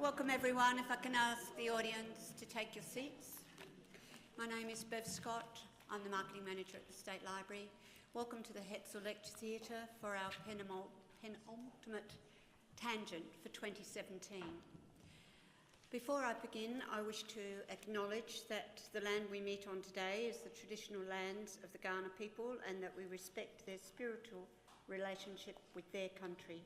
Welcome everyone. If I can ask the audience to take your seats. My name is Bev Scott. I'm the Marketing Manager at the State Library. Welcome to the Hetzel Lecture Theatre for our penultimate tangent for 2017. Before I begin, I wish to acknowledge that the land we meet on today is the traditional lands of the Kaurna people and that we respect their spiritual relationship with their country.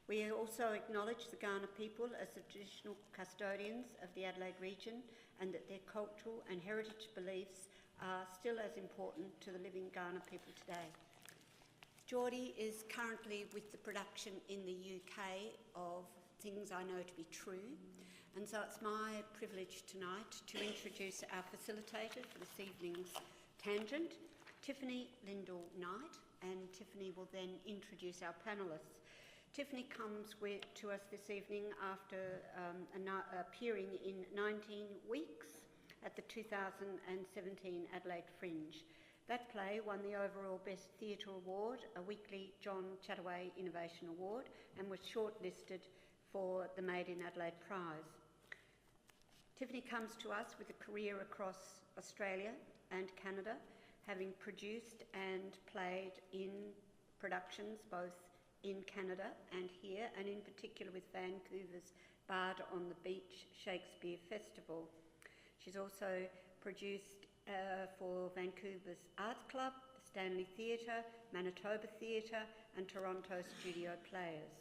We also acknowledge the Kaurna people as the traditional custodians of the Adelaide region and that their cultural and heritage beliefs are still as important to the living Kaurna people today. Geordie is currently with the production in the UK of Things I Know to Be True, and so it's my privilege tonight to introduce our facilitator for this evening's tangent, Tiffany Lyndall-Knight, and Tiffany will then introduce our panellists. Tiffany comes to us this evening after appearing in 19 weeks at the 2017 Adelaide Fringe. That play won the overall Best Theatre Award, a weekly John Chataway Innovation Award, and was shortlisted for the Made in Adelaide Prize. Tiffany comes to us with a career across Australia and Canada, having produced and played in productions both in Canada and here, and in particular with Vancouver's Bard on the Beach Shakespeare Festival. She's also produced for Vancouver's Arts Club, Stanley Theatre, Manitoba Theatre and Toronto Studio Players.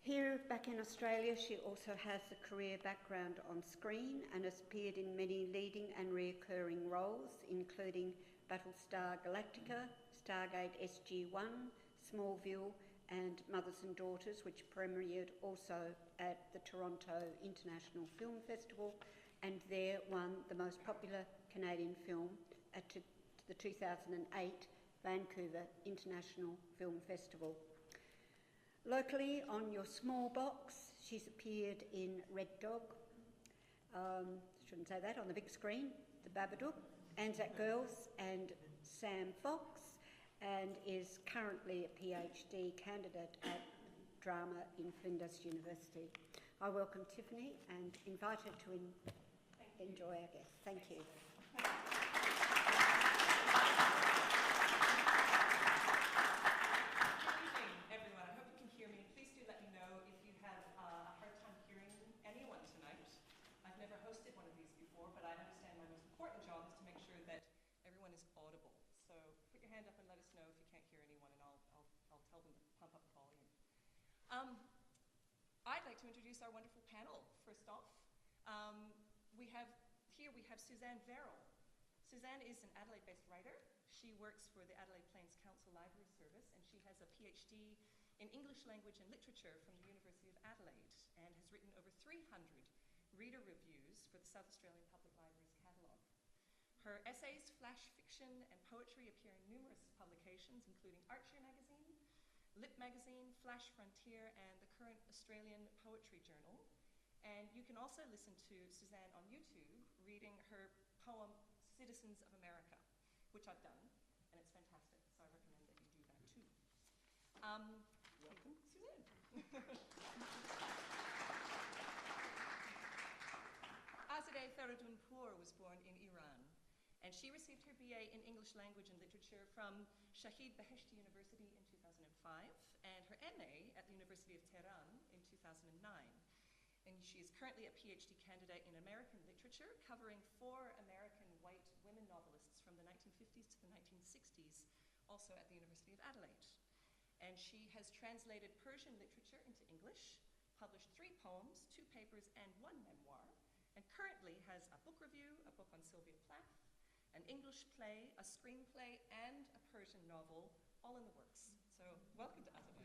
Here back in Australia, she also has a career background on screen and has appeared in many leading and recurring roles, including Battlestar Galactica, Stargate SG-1, Smallville and Mothers and Daughters, which premiered also at the Toronto International Film Festival and there won the most popular Canadian film at the 2008 Vancouver International Film Festival. Locally, on your small box, she's appeared in Red Dog, shouldn't say that, on the big screen, The Babadook, ANZAC Girls and Sam Fox, and is currently a PhD candidate at drama in Flinders University. I welcome Tiffany and invite her to enjoy our guest. Thank you. Good evening, everyone. I hope you can hear me. Please do let me know if you have a hard time hearing anyone tonight. I've never hosted one of these before, but I understand my most important job is to make sure that everyone is audible. So put your hand up and let us know if you can't hear anyone, and I'll tell them to pump up the volume. I'd like to introduce our wonderful panel, first off. We have Suzanne Verrall. Suzanne is an Adelaide-based writer. She works for the Adelaide Plains Council Library Service, and she has a PhD in English language and literature from the University of Adelaide, and has written over 300 reader reviews for the South Australian Public Library's catalogue. Her essays, flash fiction, and poetry appear in numerous publications, including Archer magazine, Lip magazine, Flash Frontier, and the current Australian Poetry Journal. And you can also listen to Suzanne on YouTube reading her poem, Citizens of America, which I've done, and it's fantastic, so I recommend that you do that too. Welcome, Suzanne. Azadeh Feridoun was born in Iran, and she received her BA in English Language and Literature from Shahid Beheshti University in 2005, and her MA at the University of Tehran in 2009. And she is currently a PhD candidate in American literature, covering 4 American white women novelists from the 1950s to the 1960s, also at the University of Adelaide. And she has translated Persian literature into English, published 3 poems, 2 papers, and 1 memoir, and currently has a book review, a book on Sylvia Plath, an English play, a screenplay, and a Persian novel, all in the works. So welcome to Azadeh.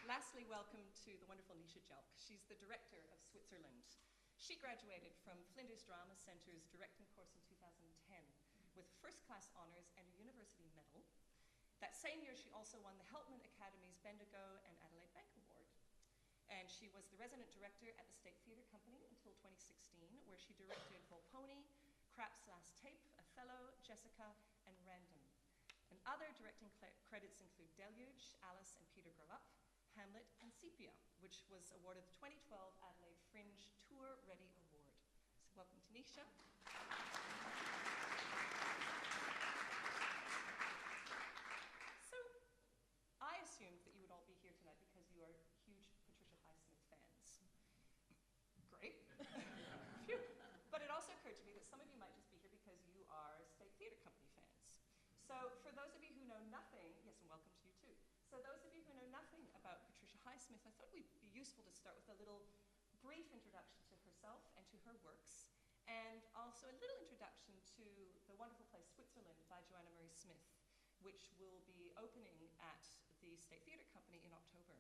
Lastly, welcome to the wonderful Nescha Jelk. She's the director of Switzerland. She graduated from Flinders Drama Centre's directing course in 2010 with first-class honours and a university medal. That same year, she also won the Helpman Academy's Bendigo and Adelaide Bank Award. And she was the resident director at the State Theatre Company until 2016, where she directed Volpone, Craps Last Tape, Othello, Jessica, and Random. And other directing credits include Deluge, Alice and Peter Grow Up, Hamlet, and Sepia, which was awarded the 2012 Adelaide Fringe Tour Ready Award. So welcome to Nescha. So I assumed that you would all be here tonight because you are huge Patricia Highsmith fans. Great. Phew. But it also occurred to me that some of you might just be here because you are State Theatre Company fans. So for those of you who know nothing, yes, and welcome to you too. So those of you who know nothing about Patricia Highsmith, I thought it would be useful to start with a little brief introduction to herself and to her works, and also a little introduction to the wonderful play Switzerland by Joanna Murray Smith, which will be opening at the State Theatre Company in October.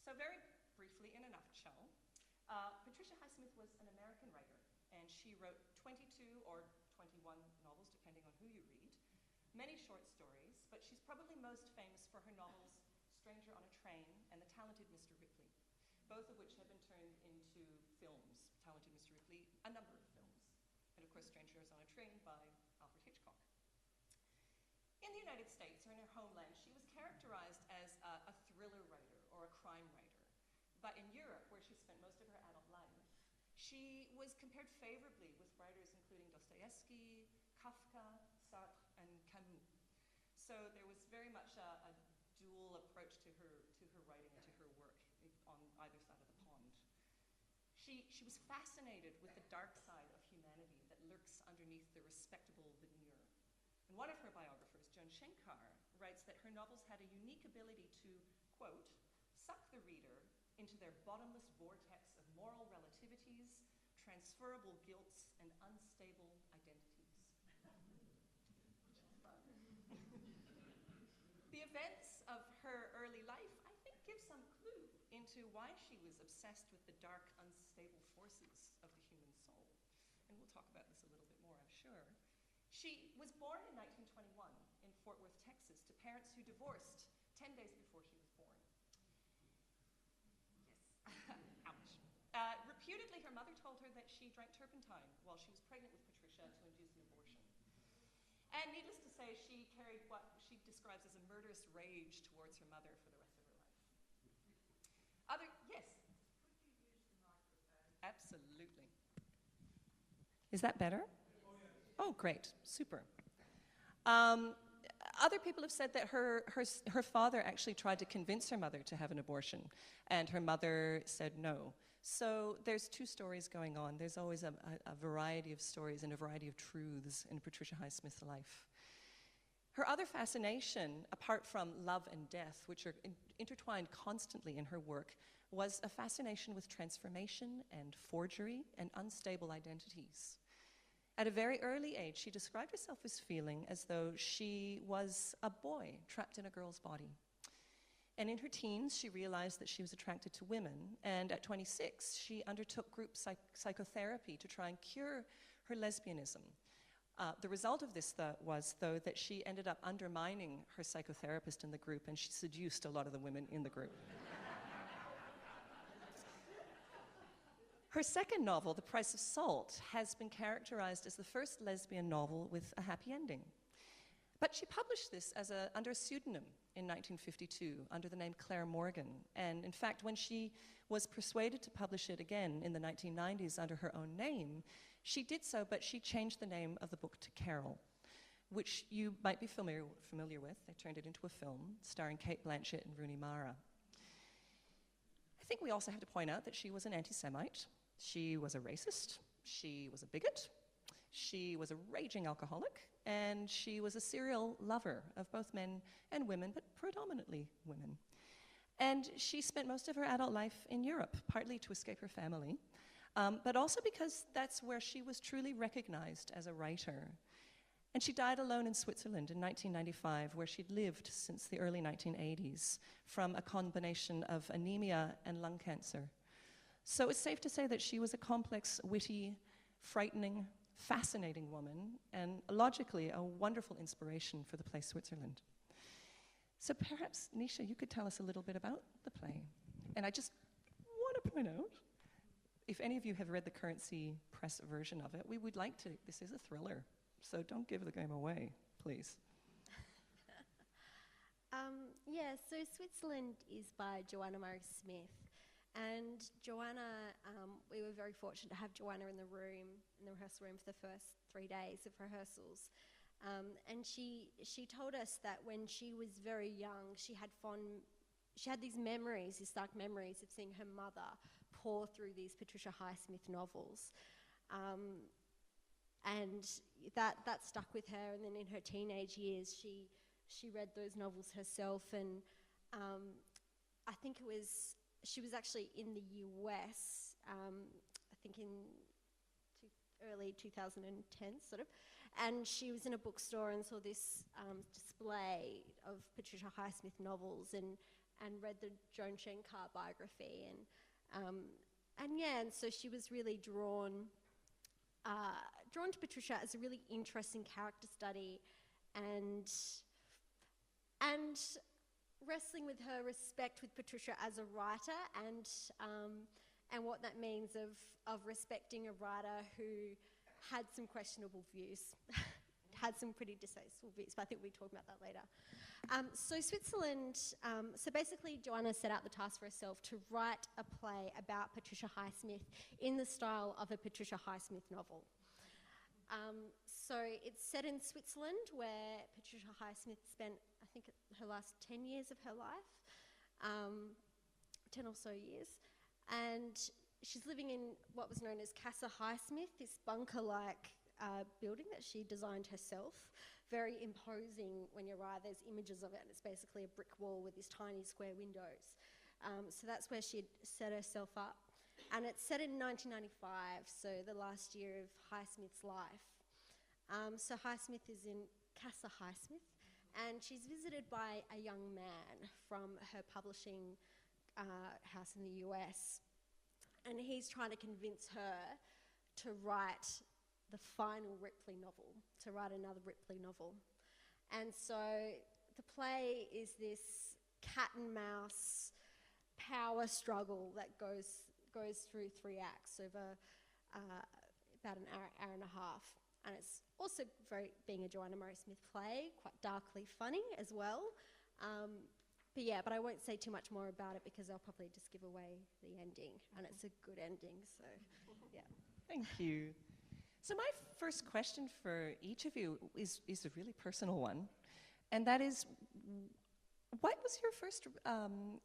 So very briefly, in a nutshell, Patricia Highsmith was an American writer, and she wrote 22 or 21 novels, depending on who you read, many short stories, but she's probably most famous for her novels Stranger on a Train and The Talented Mr. Ripley, both of which have been turned into films. Talented Mr. Ripley, a number of films. And of course, Strangers on a Train by Alfred Hitchcock. In the United States, or in her homeland, she was characterized as a thriller writer or a crime writer. But in Europe, where she spent most of her adult life, she was compared favorably with writers including Dostoevsky, Kafka, Sartre, and Camus. So there was very much a dual approach to her writing and to her work on either side of the pond. She was fascinated with the dark side of humanity that lurks underneath the respectable veneer. And one of her biographers, Joan Shenkar, writes that her novels had a unique ability to, quote, suck the reader into their bottomless vortex of moral relativities, transferable guilts, and unstable identities. The events of her early life, I think, give some clue into why she was obsessed with the dark, unstable forces of the human soul. And we'll talk about this a little bit more, I'm sure. She was born in 1921 in Fort Worth, Texas, to parents who divorced 10 days before she was born. Yes. Ouch. Reputedly, her mother told her that she drank turpentine while she was pregnant with Patricia to induce an abortion. And needless to say, she carried what she describes as a murderous rage towards her mother for the rest of her life. Yes? Could you use the microphone? Absolutely. Is that better? Oh, great. Super. Other people have said that her father actually tried to convince her mother to have an abortion, and her mother said no. So there's two stories going on. There's always a variety of stories and a variety of truths in Patricia Highsmith's life. Her other fascination, apart from love and death, which are intertwined constantly in her work, was a fascination with transformation and forgery and unstable identities. At a very early age, she described herself as feeling as though she was a boy trapped in a girl's body. And in her teens, she realized that she was attracted to women, and at 26, she undertook group psychotherapy to try and cure her lesbianism. The result of this was, though, that she ended up undermining her psychotherapist in the group, and she seduced a lot of the women in the group. Her second novel, The Price of Salt, has been characterized as the first lesbian novel with a happy ending. But she published this under a pseudonym in 1952, under the name Claire Morgan. And in fact, when she was persuaded to publish it again in the 1990s under her own name, she did so, but she changed the name of the book to Carol, which you might be familiar with. They turned it into a film starring Cate Blanchett and Rooney Mara. I think we also have to point out that she was an anti-Semite. She was a racist. She was a bigot. She was a raging alcoholic. And she was a serial lover of both men and women, but predominantly women. And she spent most of her adult life in Europe, partly to escape her family, but also because that's where she was truly recognized as a writer. And she died alone in Switzerland in 1995, where she'd lived since the early 1980s, from a combination of anemia and lung cancer. So it's safe to say that she was a complex, witty, frightening, fascinating woman, and logically a wonderful inspiration for the play Switzerland. So perhaps, Nescha, you could tell us a little bit about the play. And I just want to point out, if any of you have read the Currency Press version of it, we would like to, this is a thriller, so don't give the game away, please. Yeah, so Switzerland is by Joanna Smith. And Joanna, we were very fortunate to have Joanna in the rehearsal room for the first 3 days of rehearsals. And she told us that when she was very young, she had these memories, these stark memories of seeing her mother pore through these Patricia Highsmith novels. And that stuck with her, and then in her teenage years, she read those novels herself, and I think she was actually in the US, I think in early 2010, sort of, and she was in a bookstore and saw this display of Patricia Highsmith novels and read the Joan Shenkar biography, and so she was really drawn to Patricia as a really interesting character study, and wrestling with her respect with Patricia as a writer, and what that means of respecting a writer who had some questionable views, had some pretty distasteful views, but I think we'll talk about that later. So Switzerland, so basically Joanna set out the task for herself to write a play about Patricia Highsmith in the style of a Patricia Highsmith novel. So it's set in Switzerland, where Patricia Highsmith spent, I think, her last 10 years of her life, 10 or so years. And she's living in what was known as Casa Highsmith, this bunker-like building that she designed herself. Very imposing when you arrive. There's images of it, and it's basically a brick wall with these tiny square windows. So that's where she'd set herself up. And it's set in 1995, so the last year of Highsmith's life. So Highsmith is in Casa Highsmith, and she's visited by a young man from her publishing house in the US. And he's trying to convince her to write the final Ripley novel, to write another Ripley novel. And so the play is this cat and mouse power struggle that goes through 3 acts over about an hour and a half. And it's also being a Joanna Smith play, quite darkly funny as well. But I won't say too much more about it because I'll probably just give away the ending, and it's a good ending, so yeah. Thank you. So my first question for each of you is a really personal one, and that is, what was your first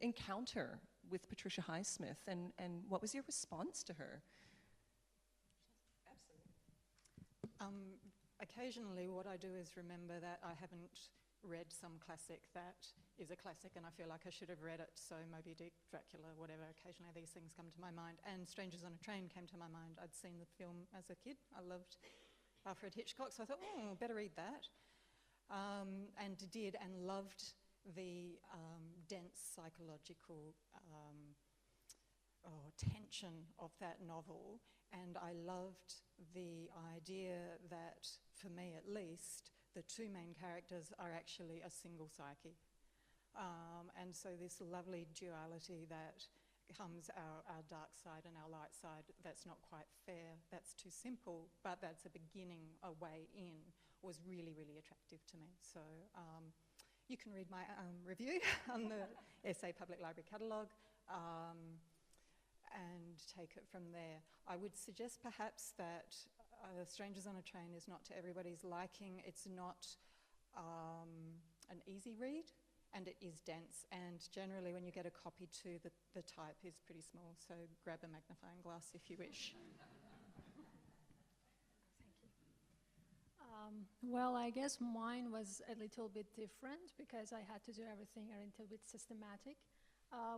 encounter with Patricia Highsmith, and what was your response to her? Occasionally what I do is remember that I haven't read some classic that is a classic and I feel like I should have read it, so Moby Dick, Dracula, whatever. Occasionally these things come to my mind, and Strangers on a Train came to my mind. I'd seen the film as a kid. I loved Alfred Hitchcock, so I thought, better read that. And did, and loved the dense psychological tension of that novel, and I loved the idea that, for me at least, the two main characters are actually a single psyche. And so this lovely duality that comes our dark side and our light side, that's not quite fair, that's too simple, but that's a beginning, a way in, was really, really attractive to me. So you can read my review on the SA Public Library catalogue and take it from there. I would suggest perhaps that Strangers on a Train is not to everybody's liking. It's not an easy read, and it is dense, and generally when you get a copy too, the type is pretty small, so grab a magnifying glass if you wish. Well, I guess mine was a little bit different because I had to do everything a little bit systematic.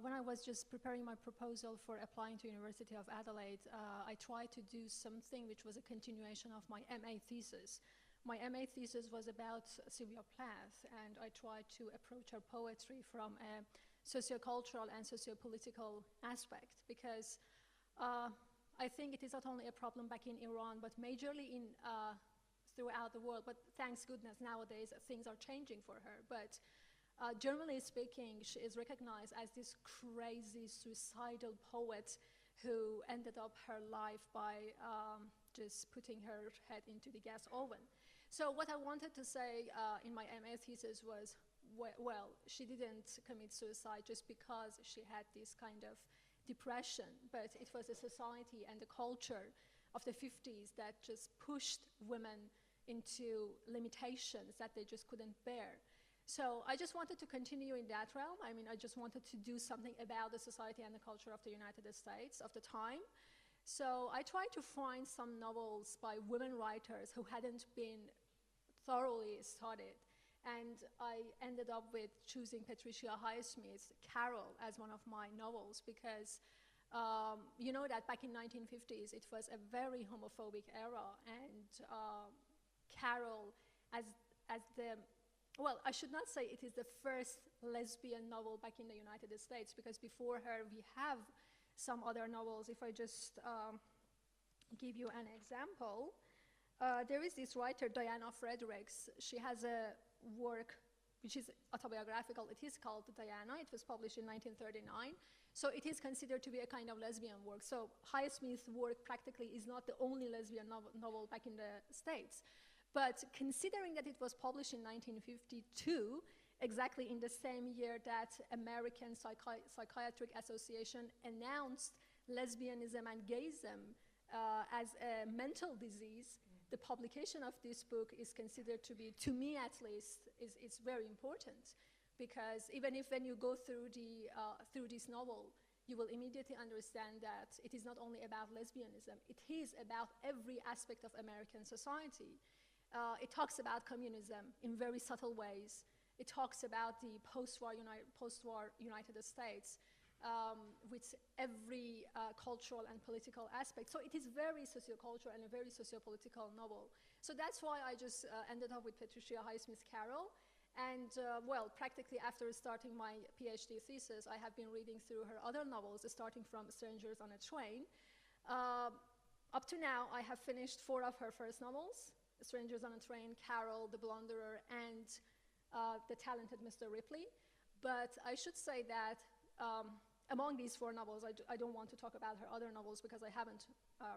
When I was just preparing my proposal for applying to University of Adelaide, I tried to do something which was a continuation of my MA thesis. My MA thesis was about Sylvia Plath, and I tried to approach her poetry from a sociocultural and sociopolitical aspect, because I think it is not only a problem back in Iran, but majorly throughout the world. But thanks goodness, nowadays things are changing for her. But generally speaking, she is recognized as this crazy suicidal poet who ended up her life by just putting her head into the gas oven. So what I wanted to say in my MA thesis was, well, she didn't commit suicide just because she had this kind of depression, but it was the society and the culture of the 50s that just pushed women into limitations that they just couldn't bear. So I just wanted to continue in that realm. I mean, I just wanted to do something about the society and the culture of the United States of the time. So I tried to find some novels by women writers who hadn't been thoroughly studied. And I ended up with choosing Patricia Highsmith's Carol as one of my novels because you know that back in 1950s it was a very homophobic era, and Carol as the, well, I should not say it is the first lesbian novel back in the United States, because before her we have some other novels. If I just give you an example, there is this writer, Diana Fredericks. She has a work which is autobiographical. It is called Diana. It was published in 1939. So it is considered to be a kind of lesbian work. So Highsmith's work practically is not the only lesbian novel back in the States. But considering that it was published in 1952, exactly in the same year that American Psychiatric Association announced lesbianism and gayism as a mental disease, the publication of this book is considered to be, to me at least, is very important, because even if when you go through this novel, you will immediately understand that it is not only about lesbianism, it is about every aspect of American society. It talks about communism in very subtle ways. It talks about the post-war United States, with every cultural and political aspect. So it is very sociocultural and a very sociopolitical novel. So that's why I just ended up with Patricia Highsmith's Carol. And well, practically after starting my PhD thesis, I have been reading through her other novels, starting from Strangers on a Train. Up to now, I have finished 4 of her first novels: Strangers on a Train, Carol, The Blunderer, and The Talented Mr. Ripley. But I should say that among these 4 novels, I don't want to talk about her other novels because I haven't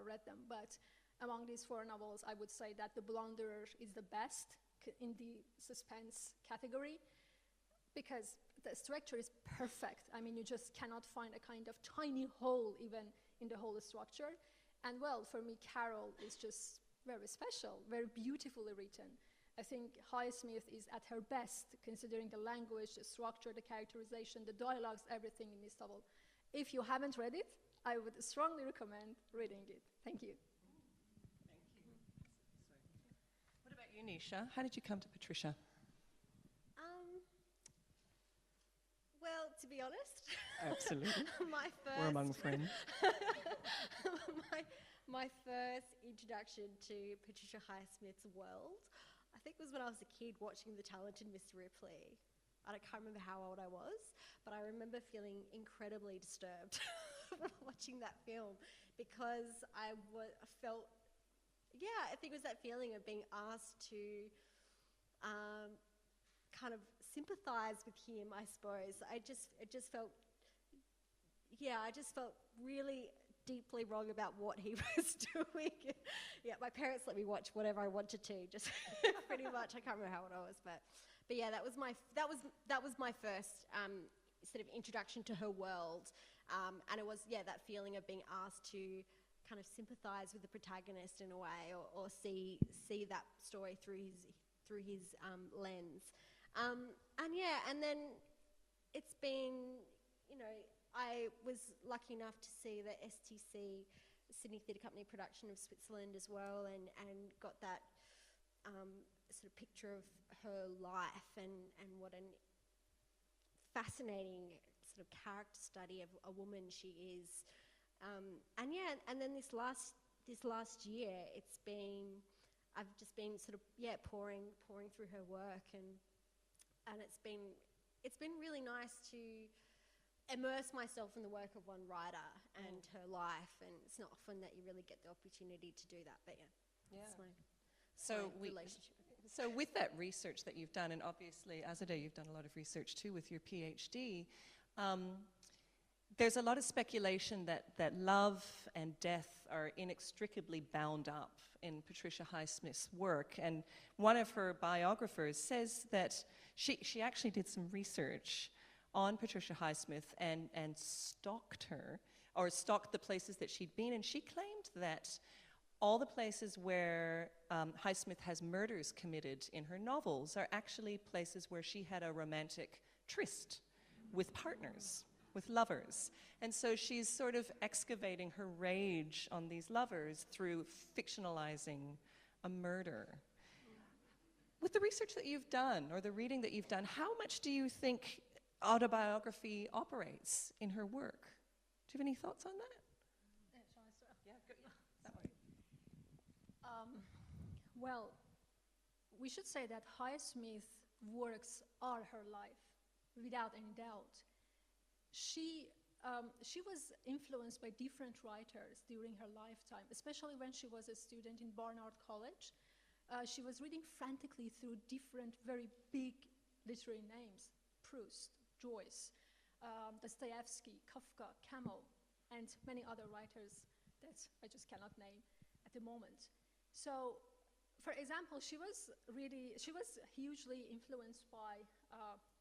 read them, but among these 4 novels, I would say that The Blunderer is the best in the suspense category, because the structure is perfect. I mean, you just cannot find a kind of tiny hole even in the whole structure. And well, for me, Carol is just very special, very beautifully written. I think Highsmith is at her best, considering the language, the structure, the characterization, the dialogues, everything in this novel. If you haven't read it, I would strongly recommend reading it. Thank you. Thank you. What about you, Nescha? How did you come to Patricia? Well, to be honest, Absolutely. my first We're among friends. my first introduction to Patricia Highsmith's world, I think, was when I was a kid watching The Talented Mr. Ripley. I can't remember how old I was, but I remember feeling incredibly disturbed watching that film, because I felt, yeah, I think it was that feeling of being asked to kind of sympathise with him, I suppose. I just felt really deeply wrong about what he was doing. Yeah, my parents let me watch whatever I wanted to, just pretty much. I can't remember how old I was, but yeah, that was my first sort of introduction to her world, and it was, yeah, that feeling of being asked to kind of sympathise with the protagonist in a way, or see that story through his lens, and yeah, and then it's been, you know, I was lucky enough to see the STC, Sydney Theatre Company production of Switzerland as well, and got that sort of picture of her life, and what an fascinating sort of character study of a woman she is. And yeah, and then this last year, I've just been sort of, yeah, pouring through her work, and it's been really nice to immerse myself in the work of one writer and her life, and it's not often that you really get the opportunity to do that, but yeah. That's my relationship. So with that research that you've done, and obviously, Azadeh, you've done a lot of research too with your PhD, there's a lot of speculation that love and death are inextricably bound up in Patricia Highsmith's work. And one of her biographers says that she actually did some research on Patricia Highsmith and stalked her, or stalked the places that she'd been. And she claimed that all the places where Highsmith has murders committed in her novels are actually places where she had a romantic tryst with partners, with lovers. And so she's sort of excavating her rage on these lovers through fictionalizing a murder. With the research that you've done, or the reading that you've done, how much do you think autobiography operates in her work? Do you have any thoughts on that? Shall I start? Yeah, go, that way. Well, we should say that Highsmith's works are her life, without any doubt. She was influenced by different writers during her lifetime, especially when she was a student in Barnard College. She was reading frantically through different very big literary names: Proust, Joyce, Dostoevsky, Kafka, Camus, and many other writers that I just cannot name at the moment. So, for example, she was hugely influenced by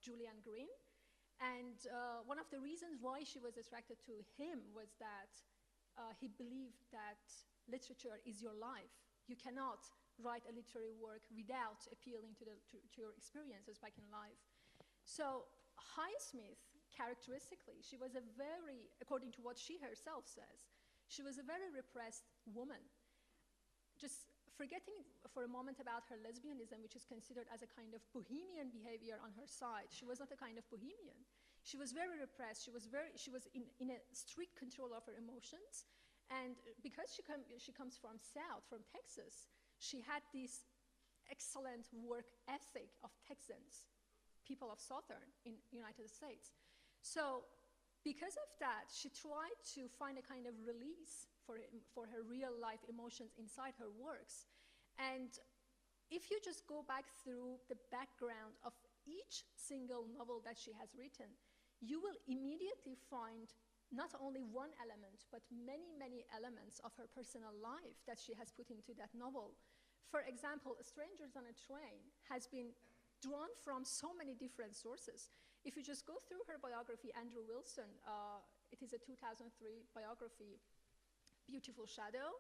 Julian Green. And one of the reasons why she was attracted to him was that he believed that literature is your life. You cannot write a literary work without appealing to your experiences back in life. So Highsmith, characteristically, she was a very, according to what she herself says, she was a very repressed woman. Just forgetting for a moment about her lesbianism, which is considered as a kind of bohemian behavior on her side, she was not a kind of bohemian. She was very repressed. She was in a strict control of her emotions. And because she comes from South, from Texas, she had this excellent work ethic of Texans, people of Southern in United States. So because of that, she tried to find a kind of release for her real life emotions inside her works. And if you just go back through the background of each single novel that she has written, you will immediately find not only one element, but many, many elements of her personal life that she has put into that novel. For example, Strangers on a Train has been drawn from so many different sources. If you just go through her biography, Andrew Wilson, it is a 2003 biography, Beautiful Shadow.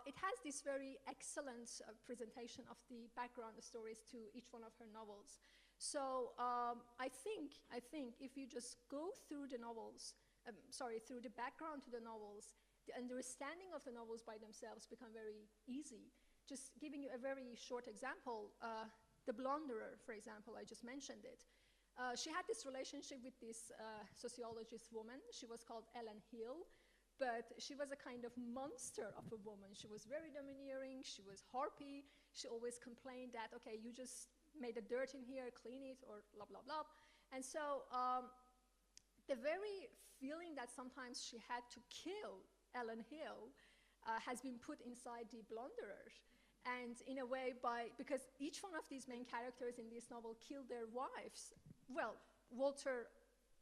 It has this very excellent presentation of the background stories to each one of her novels. So I think if you just go through the novels, through the background to the novels, the understanding of the novels by themselves become very easy. Just giving you a very short example, The Blunderer, for example, I just mentioned it. She had this relationship with this sociologist woman. She was called Ellen Hill, but she was a kind of monster of a woman. She was very domineering. She was harpy. She always complained that, okay, you just made a dirt in here, clean it, or blah, blah, blah. And so the very feeling that sometimes she had to kill Ellen Hill has been put inside The Blunderer. And in a way, because each one of these main characters in this novel killed their wives. Well, Walter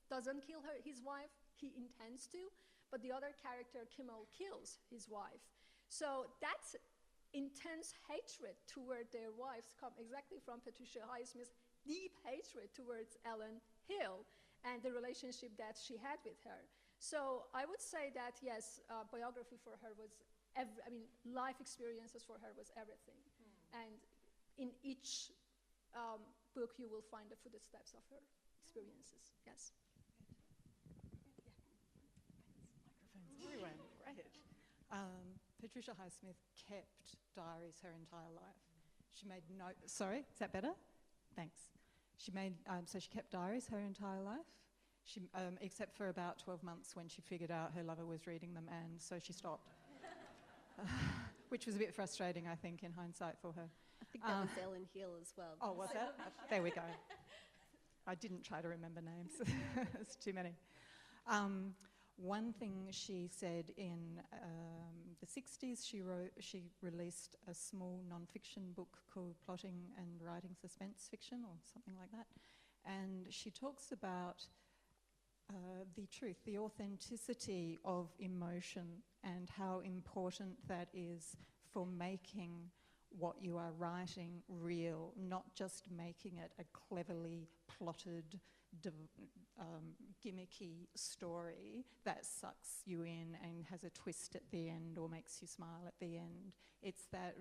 doesn't kill his wife, he intends to, but the other character, Kimmel, kills his wife. So that intense hatred toward their wives come exactly from Patricia Highsmith's deep hatred towards Ellen Hill and the relationship that she had with her. So I would say that, yes, biography for her was, life experiences for her was everything. And in each book, you will find the footsteps of her experiences, yes. Microphones everywhere, great. Patricia Highsmith kept diaries her entire life. She made sorry, is that better? Thanks. She made, so she kept diaries her entire life, except for about 12 months when she figured out her lover was reading them, and so she stopped. Which was a bit frustrating, I think, in hindsight for her. I think that was Ellen Hill as well. Oh, was that? There we go. I didn't try to remember names. It's too many. One thing she said in the 60s, she released a small non-fiction book called Plotting and Writing Suspense Fiction, or something like that. And she talks about the truth, the authenticity of emotion, and how important that is for making what you are writing real, not just making it a cleverly plotted, gimmicky story that sucks you in and has a twist at the end or makes you smile at the end. It's that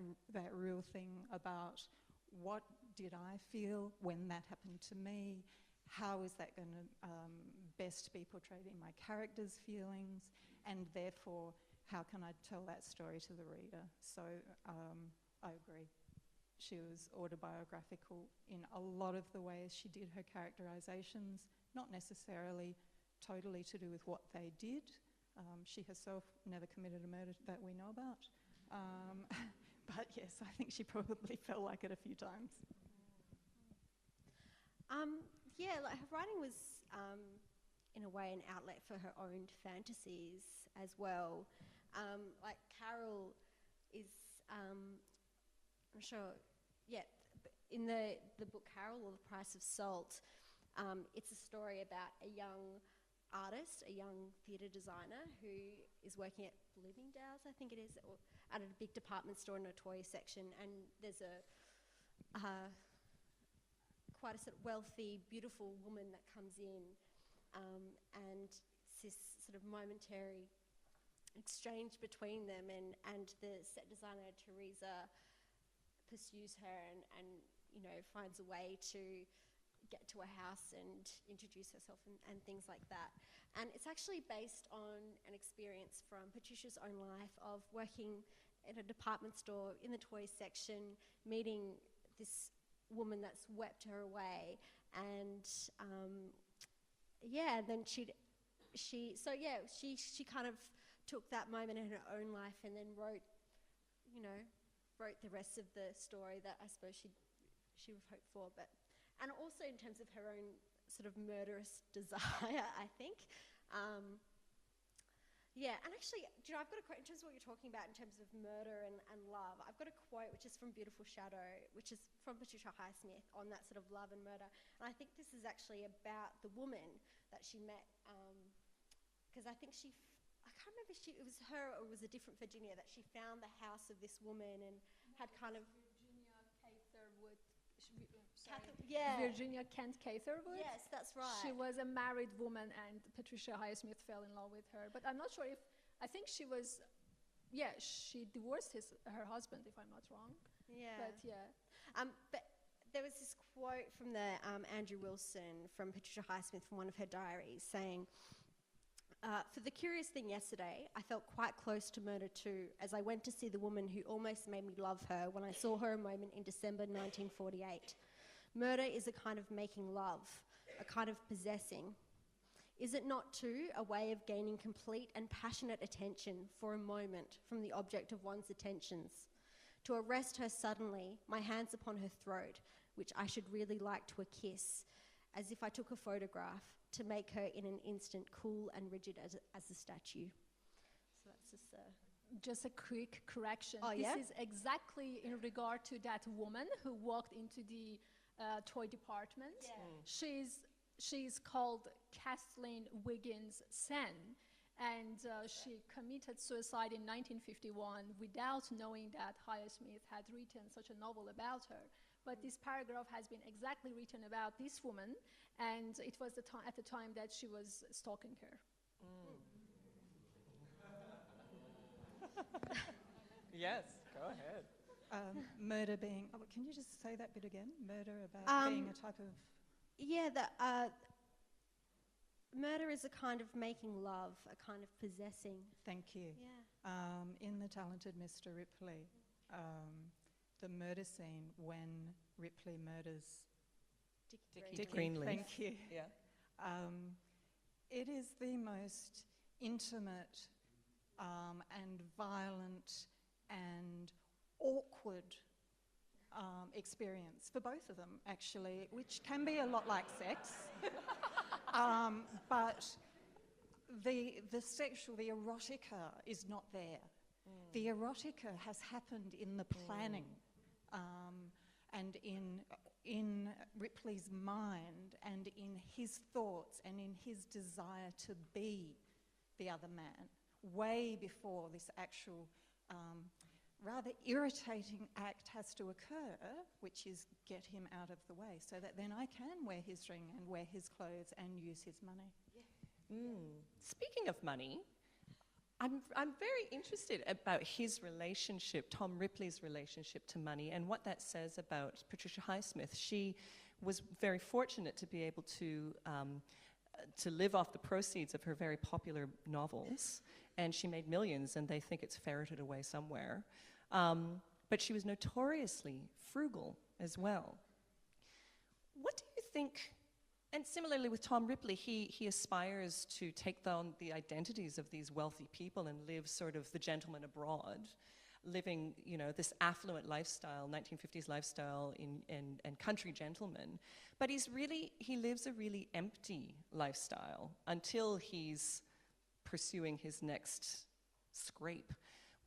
real thing about what did I feel when that happened to me, how is that going to best be portrayed in my character's feelings, and therefore how can I tell that story to the reader. So I agree. She was autobiographical in a lot of the ways she did her characterizations, not necessarily totally to do with what they did. She herself never committed a murder that we know about. But yes, I think she probably felt like it a few times. Yeah, like her writing was, in a way, an outlet for her own fantasies as well. Like Carol is, I'm sure, yeah, in the book Carol, or The Price of Salt, it's a story about a young artist, a young theatre designer who is working at Bloomingdale's, I think it is, or at a big department store in a toy section, and there's a quite a sort of wealthy, beautiful woman that comes in, and it's this sort of momentary exchange between them, and the set designer Teresa pursues her and you know, finds a way to get to a house and introduce herself and things like that. And it's actually based on an experience from Patricia's own life of working in a department store in the toy section, meeting this woman that's wept her away, and then she kind of took that moment in her own life and then wrote the rest of the story that I suppose she would have hoped for, and also in terms of her own sort of murderous desire, I think. And actually, do you know, I've got a quote in terms of what you're talking about in terms of murder and love. I've got a quote which is from Beautiful Shadow, which is from Patricia Highsmith, on that sort of love and murder. And I think this is actually about the woman that she met, because I think I can't remember if it was her or it was a different Virginia, that she found the house of this woman and had kind of... Virginia Kent Catherwood. Yes, that's right. She was a married woman, and Patricia Highsmith fell in love with her. But I'm not sure if, I think she divorced her husband, if I'm not wrong. Yeah. But yeah. But there was this quote from the Andrew Wilson from Patricia Highsmith from one of her diaries saying, for the curious thing yesterday, I felt quite close to murder too, as I went to see the woman who almost made me love her when I saw her a moment in December 1948. Murder is a kind of making love, a kind of possessing. Is it not too a way of gaining complete and passionate attention for a moment from the object of one's attentions? To arrest her suddenly, my hands upon her throat, which I should really like to a kiss, as if I took a photograph, to make her in an instant cool and rigid as a statue. So that's just a quick correction. Oh, yeah? This is exactly in regard to that woman who walked into the toy department. Yeah. She's called Kathleen Wiggins Sen, and she committed suicide in 1951 without knowing that Highsmith had written such a novel about her. But this paragraph has been exactly written about this woman, and it was at the time that she was stalking her. Yes, go ahead. Murder being... Oh, can you just say that bit again? Murder about being a type of... Yeah, murder is a kind of making love, a kind of possessing. Thank you. Yeah. In The Talented Mr. Ripley, the murder scene when Ripley murders Dick Greenleaf. Thank you. Yeah. It is the most intimate and violent and awkward experience for both of them, actually, which can be a lot like sex. But the erotica is not there. The erotica has happened in the planning. and in Ripley's mind and in his thoughts and in his desire to be the other man, way before this actual rather irritating act has to occur, which is get him out of the way so that then I can wear his ring and wear his clothes and use his money. Speaking of money, I'm very interested about his relationship, Tom Ripley's relationship to money, and what that says about Patricia Highsmith. She was very fortunate to be able to live off the proceeds of her very popular novels, and she made millions, and they think it's ferreted away somewhere. But she was notoriously frugal as well. What do you think? And similarly with Tom Ripley, he aspires to take down the identities of these wealthy people and live sort of the gentleman abroad, living, you know, this affluent lifestyle, 1950s lifestyle and country gentleman. But he lives a really empty lifestyle until he's pursuing his next scrape.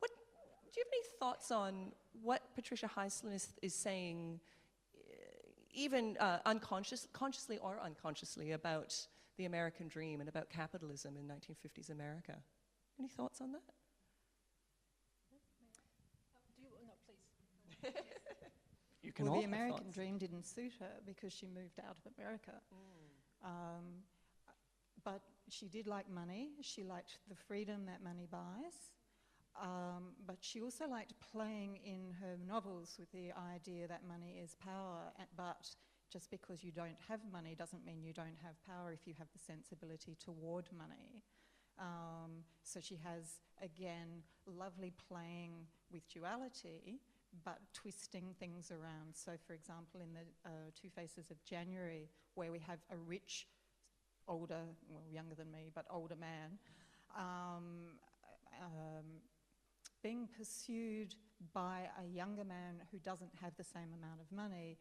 Do you have any thoughts on what Patricia Highsmith is saying, even consciously or unconsciously, about the American dream and about capitalism in 1950s America? Any thoughts on that? No, please. You can well, all the have American thoughts. dream didn't suit her because she moved out of America. But she did like money. She liked the freedom that money buys. But she also liked playing in her novels with the idea that money is power, but just because you don't have money doesn't mean you don't have power if you have the sensibility toward money. So she has, again, lovely playing with duality, but twisting things around. So, for example, in the Two Faces of January, where we have a rich, older, well, younger than me, but older man, being pursued by a younger man who doesn't have the same amount of money,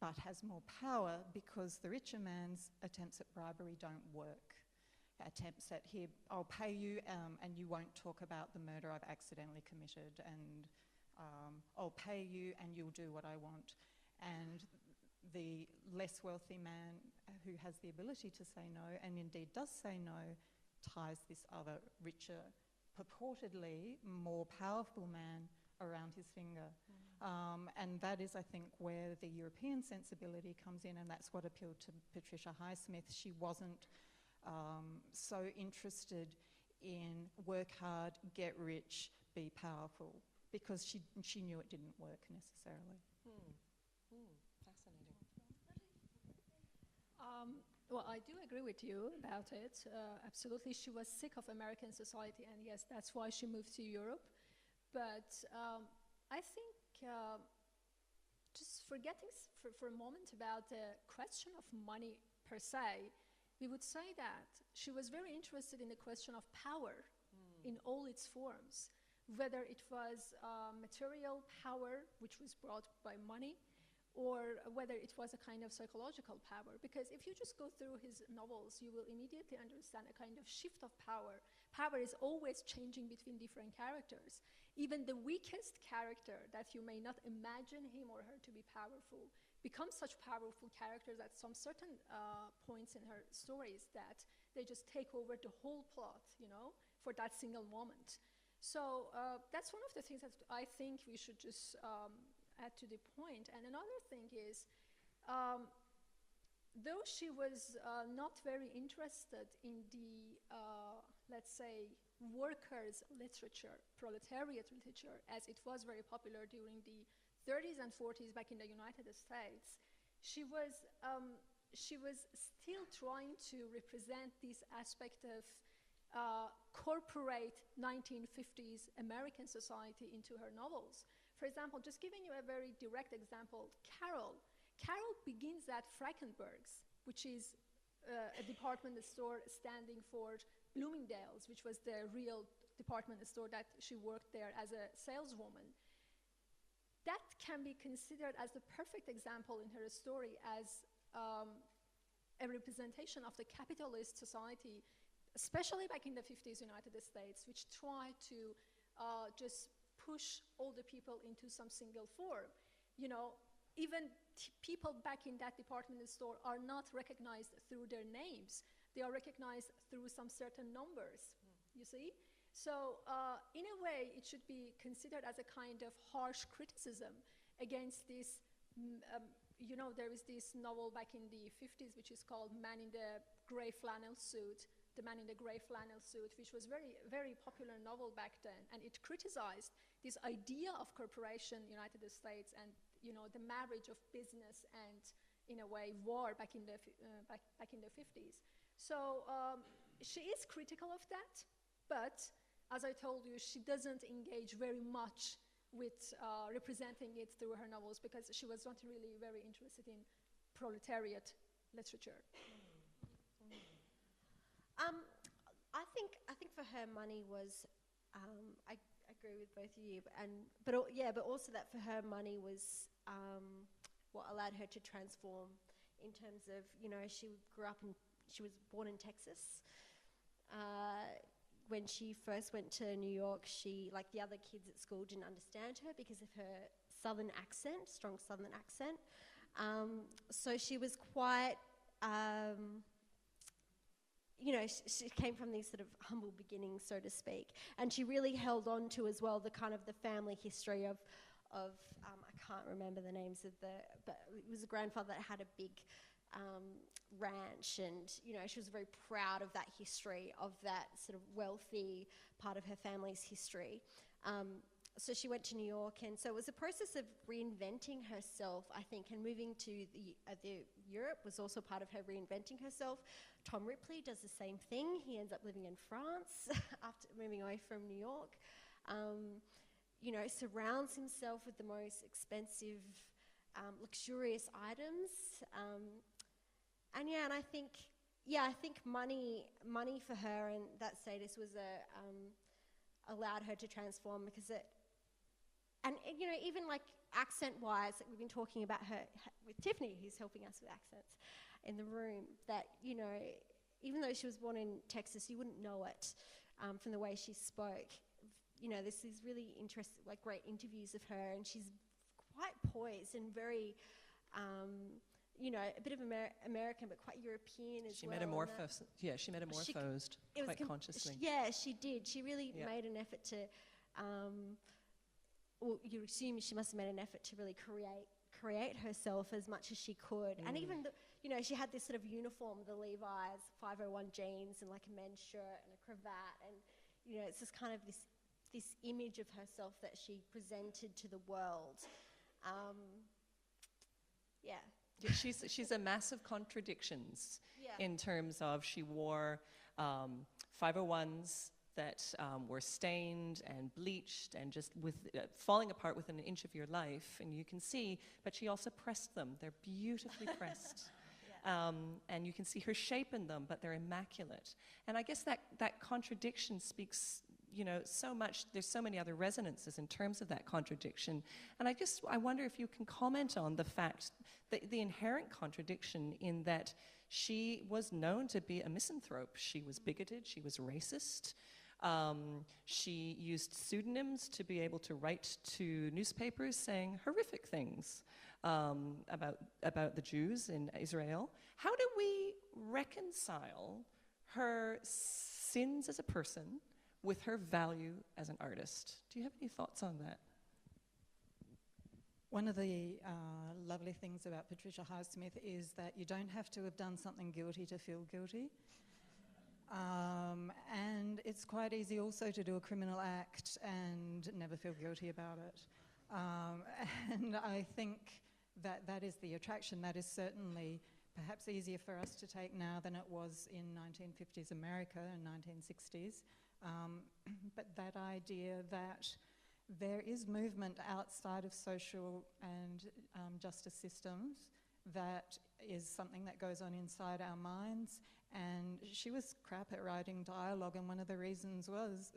but has more power, because the richer man's attempts at bribery don't work. Attempts at, here, I'll pay you and you won't talk about the murder I've accidentally committed, and I'll pay you and you'll do what I want. And the less wealthy man who has the ability to say no, and indeed does say no, ties this other richer, purportedly more powerful man around his finger. And that is, I think, where the European sensibility comes in, and that's what appealed to Patricia Highsmith. She wasn't so interested in work hard, get rich, be powerful, because she knew it didn't work necessarily. Fascinating. Well, I do agree with you about it. Absolutely, she was sick of American society, and yes, that's why she moved to Europe. But I think just forgetting for a moment about the question of money per se, we would say that she was very interested in the question of power in all its forms, whether it was material power, which was brought by money, or whether it was a kind of psychological power. Because if you just go through his novels, you will immediately understand a kind of shift of power. Power is always changing between different characters. Even the weakest character that you may not imagine him or her to be powerful becomes such powerful characters at some certain points in her stories that they just take over the whole plot, you know, for that single moment. So that's one of the things that I think we should just add to the point. And another thing is, though she was not very interested in the, let's say, workers' literature, proletariat literature, as it was very popular during the 30s and 40s back in the United States, she was still trying to represent this aspect of corporate 1950s American society into her novels. For example, just giving you a very direct example, Carol begins at Frankenberg's, which is a department store standing for Bloomingdale's, which was the real department store that she worked there as a saleswoman. That can be considered as the perfect example in her story as a representation of the capitalist society, especially back in the 50s United States, which tried to just push all the people into some single form. You know, even people back in that department store are not recognized through their names. They are recognized through some certain numbers, you see? So in a way, it should be considered as a kind of harsh criticism against this, you know, there is this novel back in the 50s which is called Man in the Grey Flannel Suit, The Man in the Grey Flannel Suit, which was very, very popular novel back then. And it criticized this idea of corporation, United States, and, you know, the marriage of business and, in a way, war back in the, back in the 50s. So she is critical of that, but as I told you, she doesn't engage very much with representing it through her novels because she was not really very interested in proletariat literature. I think for her, money was. I agree with both of you, but also that for her, money was what allowed her to transform in terms of, you know, she was born in Texas. When she first went to New York, she, like the other kids at school, didn't understand her because of her southern accent, strong southern accent. So she was quite, you know, she came from these sort of humble beginnings, so to speak. And she really held on to as well the kind of the family history of I can't remember the names of but it was a grandfather that had a big ranch, and, you know, she was very proud of that history, of that sort of wealthy part of her family's history. So she went to New York, and so it was a process of reinventing herself, I think, and moving to the Europe was also part of her reinventing herself. Tom Ripley does the same thing. He ends up living in France after moving away from New York. You know, surrounds himself with the most expensive, luxurious items. And I think money for her and that status was allowed her to transform because and you know, even like accent-wise, like we've been talking about her with Tiffany, who's helping us with accents in the room, that, you know, even though she was born in Texas, you wouldn't know it from the way she spoke. You know, there's these really interesting, like, great interviews of her, and she's quite poised and very, you know, a bit of American, but quite European as well. She metamorphosed quite consciously. Yeah, she did. She really made an effort to, well, you assume she must have made an effort to really create herself as much as she could. And even, you know, she had this sort of uniform, the Levi's 501 jeans and like a men's shirt and a cravat. And, you know, it's just kind of this image of herself that she presented to the world. She's a mass of contradictions in terms of she wore 501s that were stained and bleached and just with falling apart within an inch of your life, and you can see, but she also pressed them. They're beautifully pressed. And you can see her shape in them, but they're immaculate. And I guess that contradiction speaks, you know, so much. There's so many other resonances in terms of that contradiction. And I wonder if you can comment on the fact that the inherent contradiction in that she was known to be a misanthrope. She was bigoted, she was racist. She used pseudonyms to be able to write to newspapers saying horrific things about the Jews in Israel. How do we reconcile her sins as a person with her value as an artist? Do you have any thoughts on that? One of the lovely things about Patricia Highsmith is that you don't have to have done something guilty to feel guilty. And it's quite easy also to do a criminal act and never feel guilty about it. And I think that is the attraction. That is certainly perhaps easier for us to take now than it was in 1950s America and 1960s. But that idea that there is movement outside of social and justice systems that is something that goes on inside our minds. And she was crap at writing dialogue, and one of the reasons was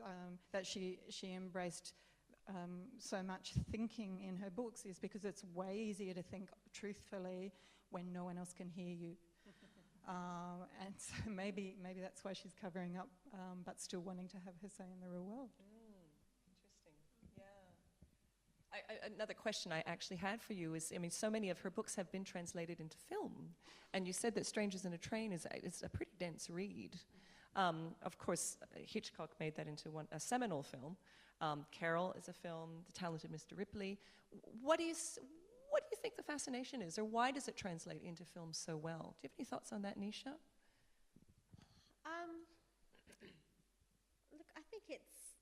that she embraced so much thinking in her books is because it's way easier to think truthfully when no one else can hear you. And so maybe that's why she's covering up, but still wanting to have her say in the real world. Interesting. Yeah. Another question I actually had for you is, I mean, so many of her books have been translated into film, and you said that Strangers in a Train is a pretty dense read. Of course, Hitchcock made that into a seminal film. Carol is a film, The Talented Mr. Ripley. What do you think the fascination is, or why does it translate into film so well? Do you have any thoughts on that, Nescha? Look, I think it's,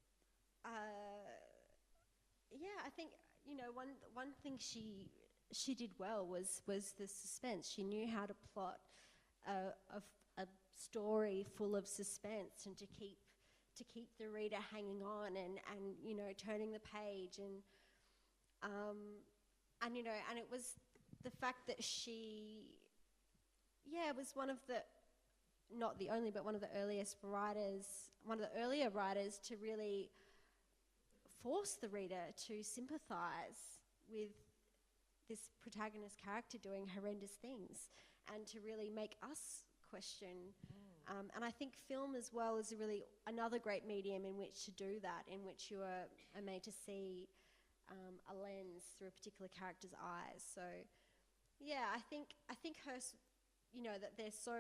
I think, you know, one thing she did well was the suspense. She knew how to plot a story full of suspense and to keep the reader hanging on and you know, turning the page and you know, and it was the fact that she was one of the, not the only, but one of the earliest writers, one of the earlier writers to really force the reader to sympathise with this protagonist character doing horrendous things and to really make us question. And I think film as well is really another great medium in which to do that, in which you are made to see a lens through a particular character's eyes. So, yeah, I think her, you know, that they're so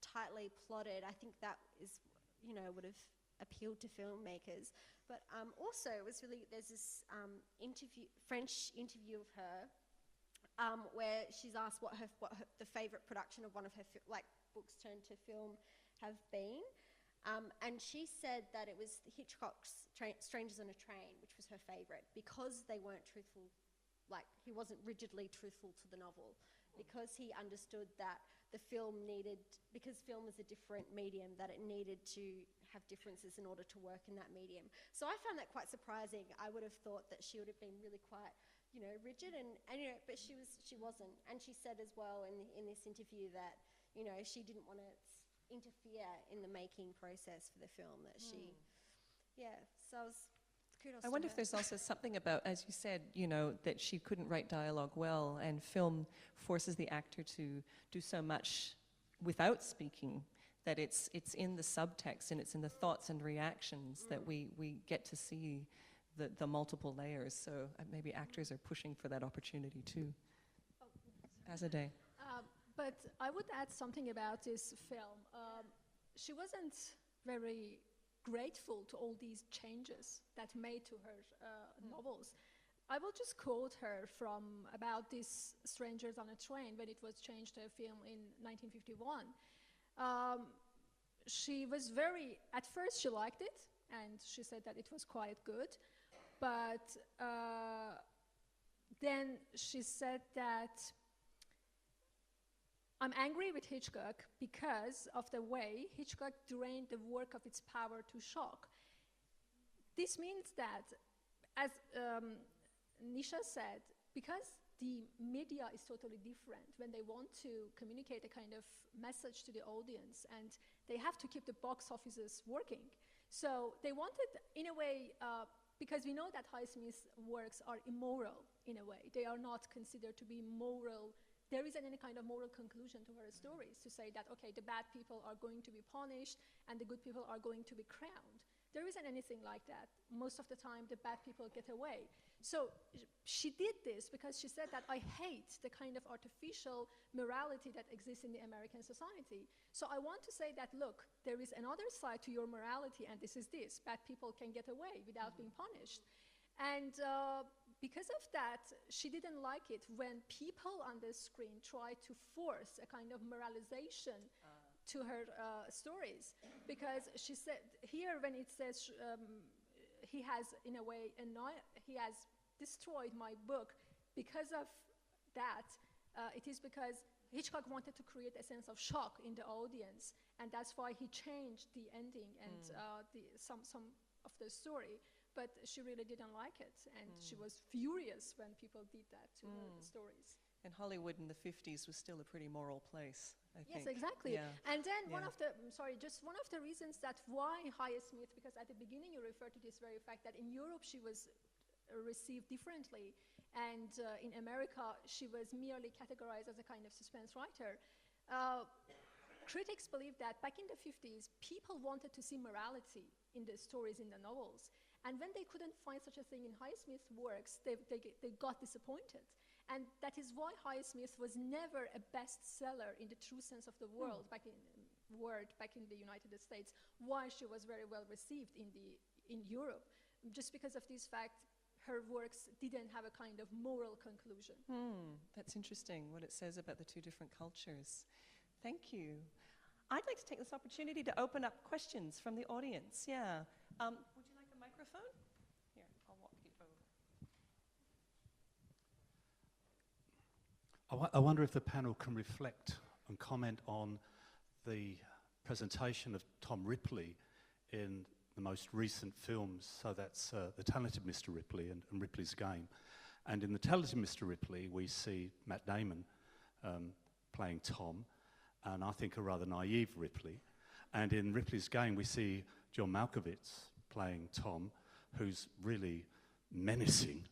tightly plotted, I think that is, you know, would have appealed to filmmakers. But also, it was really, there's this French interview of her where she's asked what the favourite production of one of her books turned to film have been. And she said that it was Hitchcock's Strangers on a Train, which was her favourite, because they weren't truthful, like he wasn't rigidly truthful to the novel, because he understood that the film needed, because film is a different medium, that it needed to have differences in order to work in that medium. So I found that quite surprising. I would have thought that she would have been really quite, you know, rigid, and you know, but she wasn't. And she said as well in this interview that, you know, she didn't want to interfere in the making process for the film, that she, so I was, kudos I wonder to if her. there's also something about, as you said, you know, that she couldn't write dialogue well, and film forces the actor to do so much without speaking, that it's in the subtext and it's in the thoughts and reactions that we get to see the multiple layers. So maybe actors are pushing for that opportunity too. Azadeh. But I would add something about this film. She wasn't very grateful to all these changes that made to her novels. I will just quote her from about this Strangers on a Train when it was changed to a film in 1951. She was very, at first she liked it, and she said that it was quite good, but then she said that, I'm angry with Hitchcock because of the way Hitchcock drained the work of its power to shock. This means that, as Nescha said, because the media is totally different, when they want to communicate a kind of message to the audience, and they have to keep the box offices working. So they wanted, in a way, because we know that Highsmith's works are immoral, in a way. They are not considered to be moral. There isn't any kind of moral conclusion to her stories to say that, okay, the bad people are going to be punished and the good people are going to be crowned. There isn't anything like that. Most of the time, the bad people get away. So she did this because she said that I hate the kind of artificial morality that exists in the American society. So I want to say that, look, there is another side to your morality, and this is this. Bad people can get away without being punished. And because of that, she didn't like it when people on the screen tried to force a kind of moralization to her stories. Because she said, here when it says he has, in a way, he has destroyed my book, because of that, it is because Hitchcock wanted to create a sense of shock in the audience, and that's why he changed the ending and some of the story. But she really didn't like it, and she was furious when people did that to her stories. And Hollywood in the 50s was still a pretty moral place, I think. Yes, exactly. Yeah. And then one of the reasons that why Highsmith, because at the beginning you referred to this very fact that in Europe she was received differently, and in America she was merely categorized as a kind of suspense writer. Critics believe that back in the 50s, people wanted to see morality in the stories, in the novels. And when they couldn't find such a thing in Highsmith's works, they got disappointed. And that is why Highsmith was never a bestseller in the true sense of the word back in the United States, why she was very well received in Europe. Just because of this fact, her works didn't have a kind of moral conclusion. That's interesting, what it says about the two different cultures. Thank you. I'd like to take this opportunity to open up questions from the audience. Yeah. Would you like a microphone? Here, I'll walk you over. I wonder if the panel can reflect and comment on the presentation of Tom Ripley in the most recent films. So that's The Talented Mr. Ripley and Ripley's Game. And in The Talented Mr. Ripley, we see Matt Damon playing Tom, and I think a rather naive Ripley. And in Ripley's Game, we see John Malkovich playing Tom, who's really menacing.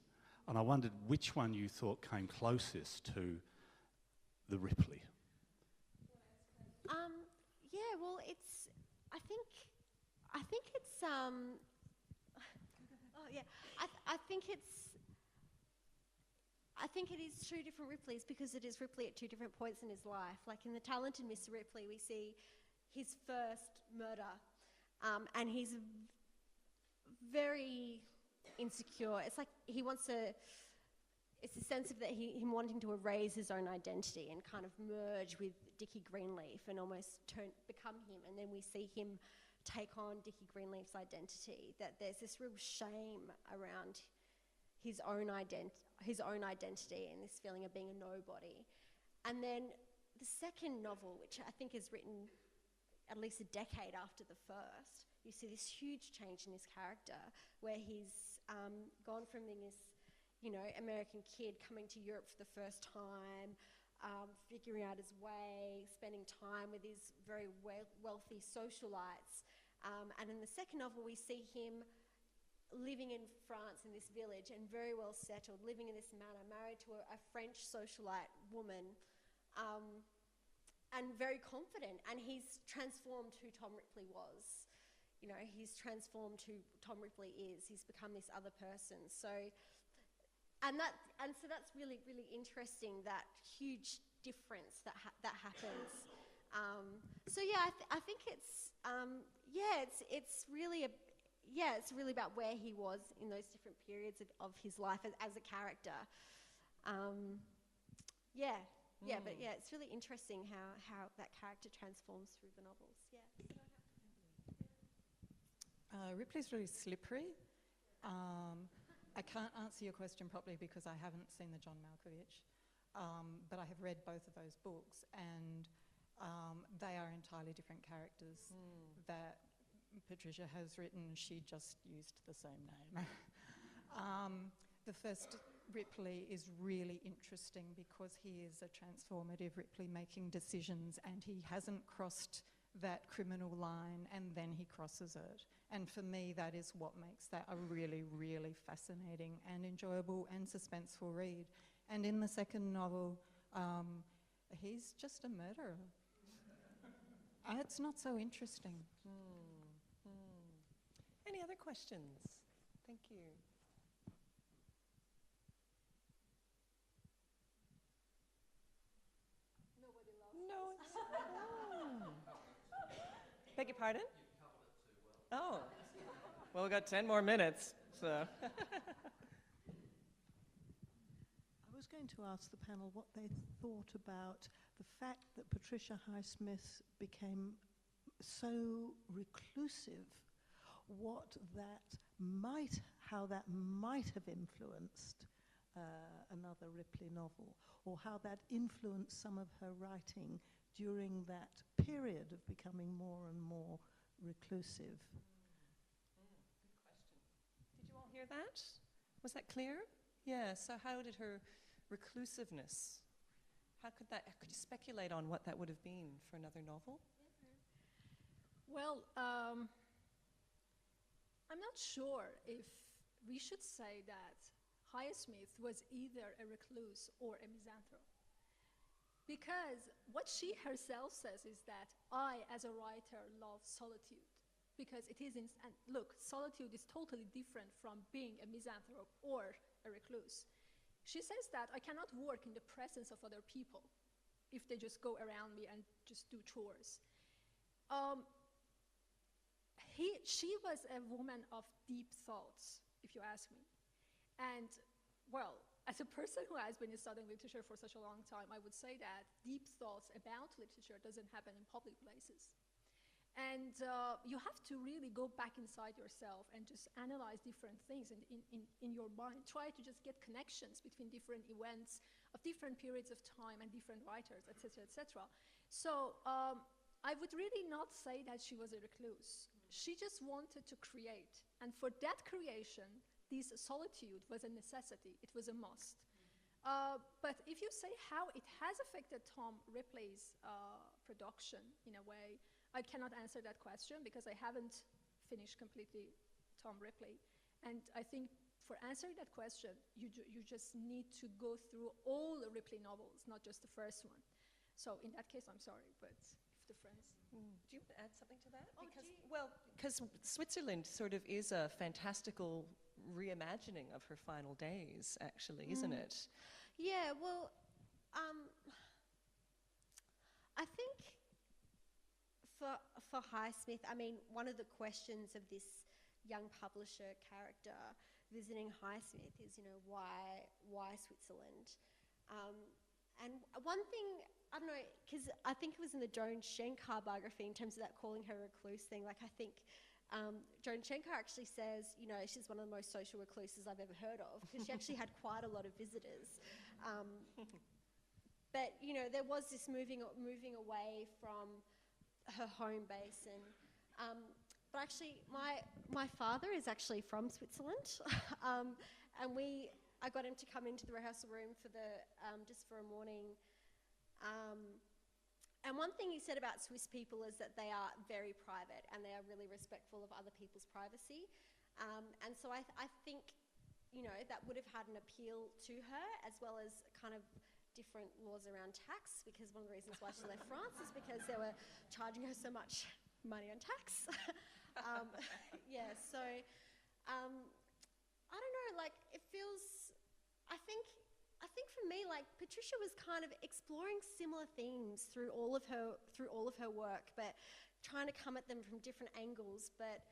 And I wondered which one you thought came closest to the Ripley. Yeah, well, I think it's, I think it is two different Ripleys because it is Ripley at two different points in his life. Like in The Talented Mr. Ripley, we see his first murder, and he's very insecure. It's like he wants to, it's a sense of that him wanting to erase his own identity and kind of merge with Dickie Greenleaf and almost become him. And then we see him take on Dickie Greenleaf's identity, that there's this real shame around his own identity and this feeling of being a nobody. And then the second novel, which I think is written at least a decade after the first, you see this huge change in his character where he's gone from being this, American kid coming to Europe for the first time, figuring out his way, spending time with his very wealthy socialites. And in the second novel, we see him living in France in this village and very well settled, living in this manner, married to a French socialite woman, and very confident. And he's transformed who Tom Ripley was. He's transformed who Tom Ripley is. He's become this other person. So that's really, really interesting, that huge difference that happens. I think it's really about where he was in those different periods of his life as a character. It's really interesting how that character transforms through the novels. Ripley's really slippery. I can't answer your question properly because I haven't seen the John Malkovich, but I have read both of those books, and they are entirely different characters that Patricia has written. She just used the same name. The first Ripley is really interesting because he is a transformative Ripley making decisions, and he hasn't crossed that criminal line and then he crosses it. And for me, that is what makes that a really, really fascinating and enjoyable and suspenseful read. And in the second novel, he's just a murderer. It's not so interesting. Any other questions? Thank you. Nobody loves No. Beg your pardon? You covered it too well. Oh. Well, we've got 10 more minutes, so. I was going to ask the panel what they thought about the fact that Patricia Highsmith became so reclusive, how that might have influenced another Ripley novel, or how that influenced some of her writing during that period of becoming more and more reclusive. Good question. Did you all hear that? Was that clear? Yeah, so how did her reclusiveness, could you speculate on what that would have been for another novel? Well, I'm not sure if we should say that Highsmith was either a recluse or a misanthrope. Because what she herself says is that I, as a writer, love solitude. because it is, and look, solitude is totally different from being a misanthrope or a recluse. She says that I cannot work in the presence of other people if they just go around me and just do chores. She was a woman of deep thoughts, if you ask me. And, well, as a person who has been studying literature for such a long time, I would say that deep thoughts about literature doesn't happen in public places. And you have to really go back inside yourself and just analyze different things in your mind. Try to just get connections between different events of different periods of time and different writers, etc., etc. So I would really not say that she was a recluse. She just wanted to create. And for that creation, this solitude was a necessity. It was a must. But if you say how it has affected Tom Ripley's production in a way, I cannot answer that question because I haven't finished completely Tom Ripley. And I think for answering that question, you just need to go through all the Ripley novels, not just the first one. So in that case, I'm sorry, but if the friends... Do you want to add something to that? Because Switzerland sort of is a fantastical reimagining of her final days, actually, isn't it? Yeah, well, I think for Highsmith, I mean, one of the questions of this young publisher character visiting Highsmith is, you know, why Switzerland? And one thing, I don't know, because I think it was in the Joan Schenkar biography in terms of that calling her recluse thing, like I think Joan Schenkar actually says, you know, she's one of the most social recluses I've ever heard of, because she actually had quite a lot of visitors. But, you know, there was this moving away from her home base. And but actually, my father is actually from Switzerland. And I got him to come into the rehearsal room for just for a morning. And one thing he said about Swiss people is that they are very private and they are really respectful of other people's privacy. And so I think, you know, that would have had an appeal to her, as well as kind of different laws around tax, because one of the reasons why she left France is because they were charging her so much money on tax. Yeah, so I don't know, like it feels, I think for me, like Patricia was kind of exploring similar themes through all of her work, but trying to come at them from different angles. But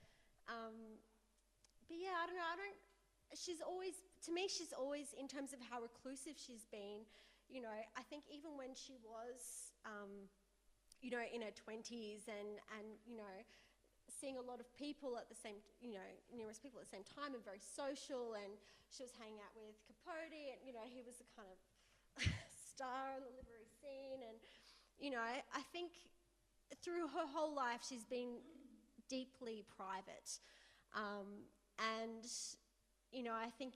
yeah, I don't know. She's always, to me, she's always, in terms of how reclusive she's been, you know, I think even when she was, you know, in her 20s and you know, seeing a lot of people at the same, you know, numerous people at the same time and very social, and she was hanging out with Capote, and, you know, he was the kind of star on the literary scene, and, you know, I think through her whole life she's been deeply private. And, you know, I think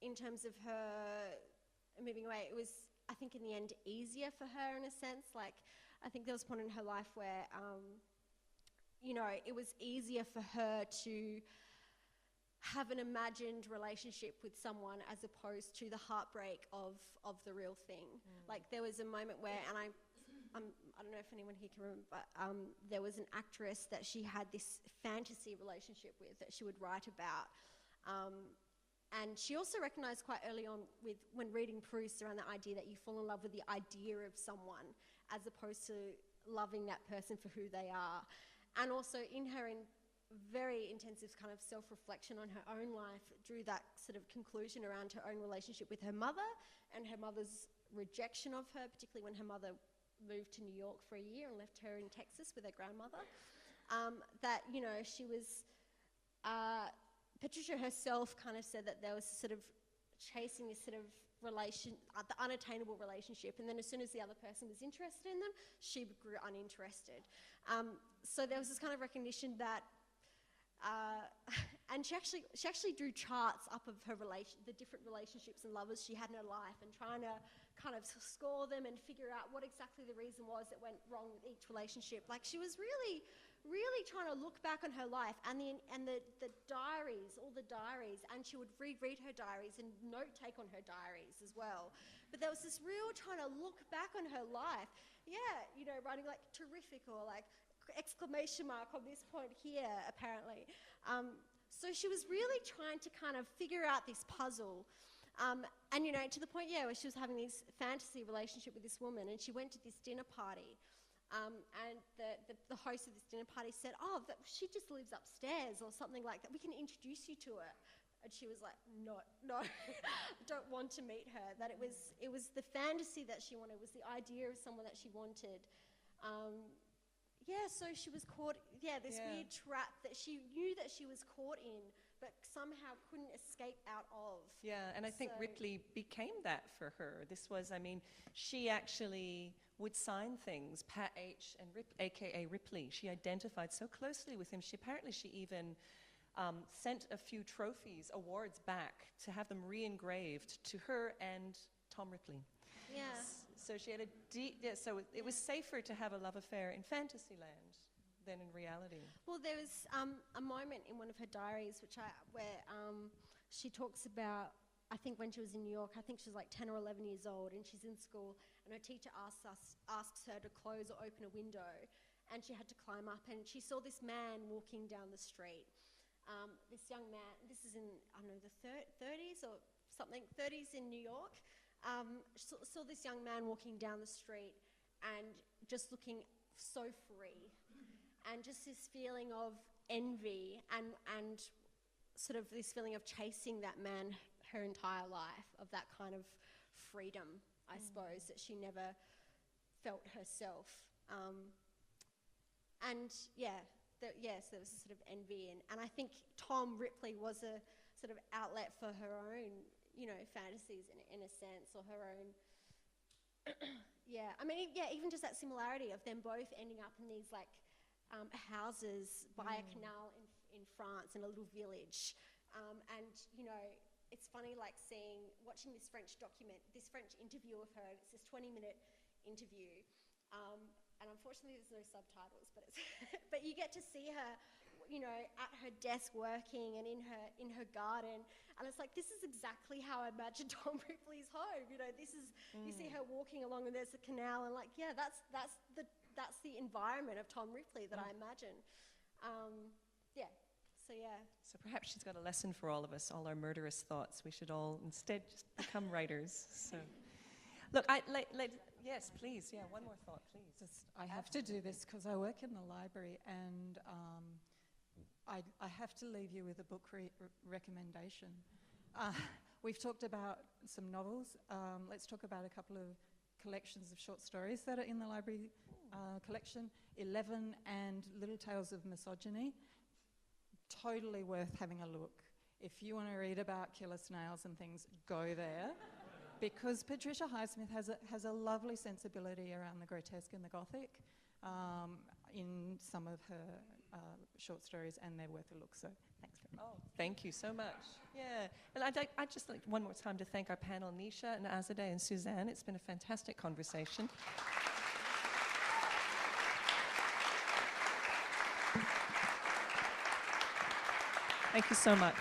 in terms of her moving away, it was, I think in the end, easier for her in a sense. Like, I think there was a point in her life where, you know, it was easier for her to have an imagined relationship with someone as opposed to the heartbreak of the real thing. Like, there was a moment where, and I don't know if anyone here can remember, but there was an actress that she had this fantasy relationship with that she would write about. And she also recognised quite early on when reading Proust around the idea that you fall in love with the idea of someone as opposed to loving that person for who they are. And also in her very intensive kind of self-reflection on her own life, drew that sort of conclusion around her own relationship with her mother and her mother's rejection of her, particularly when her mother moved to New York for a year and left her in Texas with her grandmother. That, you know, she was... Patricia herself kind of said that there was sort of chasing this sort of the unattainable relationship, and then as soon as the other person was interested in them, she grew uninterested. So there was this kind of recognition that, and she actually drew charts up of her the different relationships and lovers she had in her life, and trying to kind of score them and figure out what exactly the reason was that went wrong with each relationship. Like, she was really trying to look back on her life and the diaries, all the diaries, and she would reread her diaries and note-take on her diaries as well. But there was this real trying to look back on her life. Yeah, you know, writing like terrific or like exclamation mark on this point here, apparently. So she was really trying to kind of figure out this puzzle. And, you know, to the point, where she was having this fantasy relationship with this woman, and she went to this dinner party. And the host of this dinner party said, she just lives upstairs or something like that. We can introduce you to her. And she was like, no, I don't want to meet her. That it was the fantasy that she wanted, it was the idea of someone that she wanted. So she was caught, this weird trap that she knew that she was caught in, but somehow couldn't escape out of. Yeah, and I think Ripley became that for her. This was, she actually would sign things, Pat H. and aka Ripley. She identified so closely with him. She even sent a few trophies, awards back to have them re-engraved to her and Tom Ripley. Yeah. So she had a deep, so it was safer to have a love affair in Fantasyland than in reality. Well, there was a moment in one of her diaries where she talks about, I think when she was in New York, I think she was like 10 or 11 years old, and she's in school, and her teacher asks her to close or open a window, and she had to climb up, and she saw this man walking down the street. This young man, this is in, I don't know, the 30s or something, 30s in New York. Saw this young man walking down the street and just looking so free, and just this feeling of envy and sort of this feeling of chasing that man her entire life, of that kind of freedom, I suppose, that she never felt herself. So there was a sort of envy, and I think Tom Ripley was a sort of outlet for her own, fantasies in a sense, or her own. Even just that similarity of them both ending up in these houses by a canal in France, in a little village, and it's funny watching this French interview of her. It's this 20-minute interview. And unfortunately there's no subtitles, but you get to see her, at her desk working and in her garden, and it's like, this is exactly how I imagine Tom Ripley's home. You see her walking along, and there's a canal, and that's the environment of Tom Ripley that I imagine. So perhaps she's got a lesson for all of us, all our murderous thoughts. We should all instead just become writers. So, look, yes, please. Yeah, one more thought, please. I have to do this because I work in the library, and I have to leave you with a book recommendation. We've talked about some novels. Let's talk about a couple of collections of short stories that are in the library collection. 11 and Little Tales of Misogyny. Totally worth having a look. If you want to read about killer snails and things, go there. Because Patricia Highsmith has a lovely sensibility around the grotesque and the gothic in some of her short stories, and they're worth a look. So thanks very much. Oh, thank you so much. Yeah, and I'd just like one more time to thank our panel, Nescha and Azadeh and Suzanne. It's been a fantastic conversation. Thank you so much.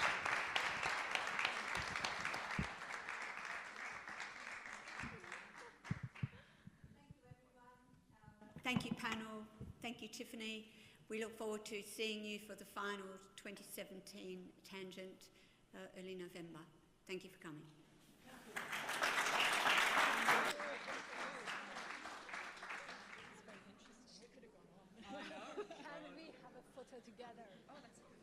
Thank you, panel. Thank you, Tiffany. We look forward to seeing you for the final 2017 tangent early November. Thank you for coming.